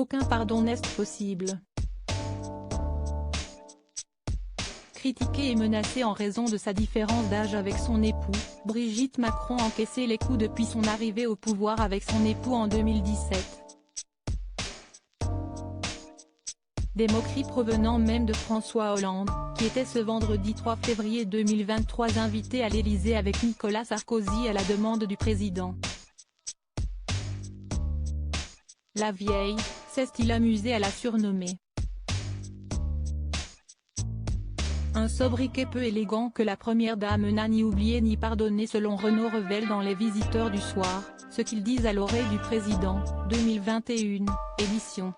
Aucun pardon n'est possible. Critiquée et menacée en raison de sa différence d'âge avec son époux, Brigitte Macron encaissait les coups depuis son arrivée au pouvoir avec son époux en 2017. Des moqueries provenant même de François Hollande, qui était ce vendredi 3 février 2023 invité à l'Élysée avec Nicolas Sarkozy à la demande du président. La vieille, s'est-il amusé à la surnommer. Un sobriquet peu élégant que la première dame n'a ni oublié ni pardonné selon Renaud Revel dans Les Visiteurs du soir, ce qu'ils disent à l'oreille du président, 2021, édition.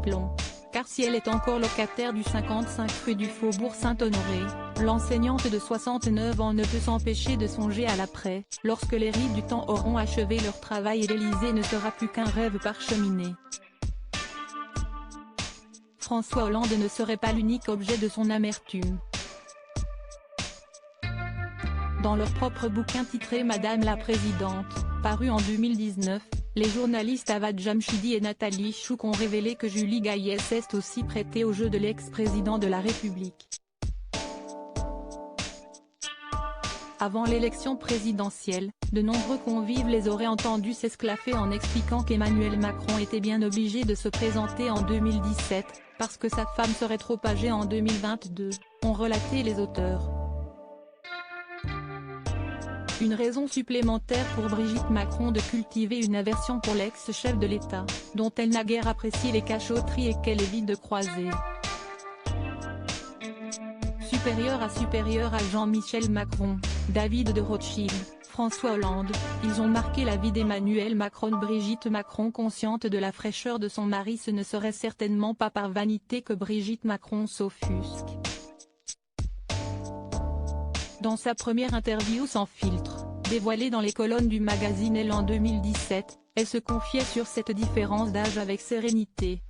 Plomb. Car si elle est encore locataire du 55 rue du Faubourg Saint-Honoré, l'enseignante de 69 ans ne peut s'empêcher de songer à l'après, lorsque les rives du temps auront achevé leur travail et l'Élysée ne sera plus qu'un rêve parcheminé. François Hollande ne serait pas l'unique objet de son amertume. Dans leur propre bouquin titré Madame la Présidente, paru en 2019, les journalistes Avad Jamshidi et Nathalie Chouk ont révélé que Julie Gaillet s'est aussi prêtée au jeu de l'ex-président de la République. Avant l'élection présidentielle, de nombreux convives les auraient entendus s'esclaffer en expliquant qu'Emmanuel Macron était bien obligé de se présenter en 2017, parce que sa femme serait trop âgée en 2022, ont relaté les auteurs. Une raison supplémentaire pour Brigitte Macron de cultiver une aversion pour l'ex-chef de l'État, dont elle n'a guère apprécié les cachotteries et qu'elle évite de croiser. Supérieur à Jean-Michel Macron, David de Rothschild, François Hollande, ils ont marqué la vie d'Emmanuel Macron. Brigitte Macron, consciente de la fraîcheur de son mari, ce ne serait certainement pas par vanité que Brigitte Macron s'offusque. Dans sa première interview sans filtre, dévoilée dans les colonnes du magazine Elle en 2017, elle se confiait sur cette différence d'âge avec sérénité.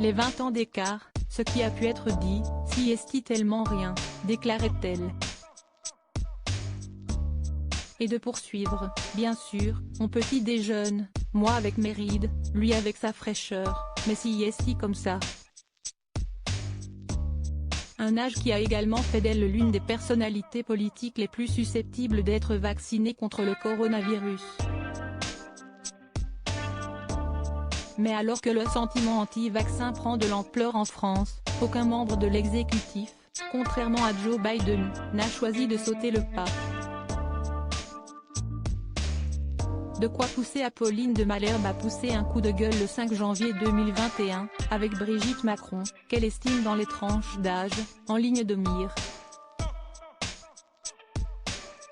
Les 20 ans d'écart, ce qui a pu être dit, si est tellement rien, déclarait-elle. Et de poursuivre, bien sûr, mon petit déjeune, moi avec mes rides, lui avec sa fraîcheur, mais si est comme ça. Un âge qui a également fait d'elle l'une des personnalités politiques les plus susceptibles d'être vaccinée contre le coronavirus. Mais alors que le sentiment anti-vaccin prend de l'ampleur en France, aucun membre de l'exécutif, contrairement à Joe Biden, n'a choisi de sauter le pas. De quoi pousser Apolline de Malherbe à pousser un coup de gueule le 5 janvier 2021, avec Brigitte Macron, qu'elle estime dans les tranches d'âge, en ligne de mire.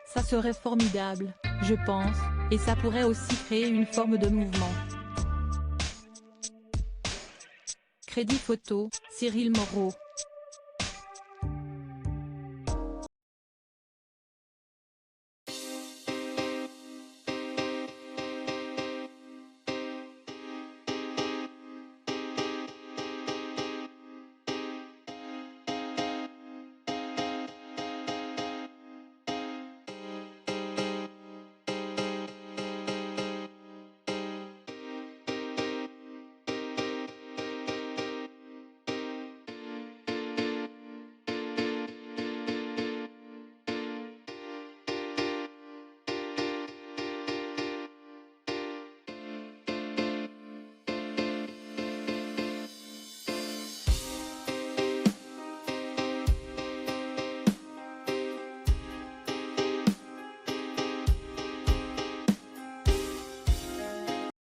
Ça serait formidable, je pense, et ça pourrait aussi créer une forme de mouvement. Crédit photo, Cyril Moreau.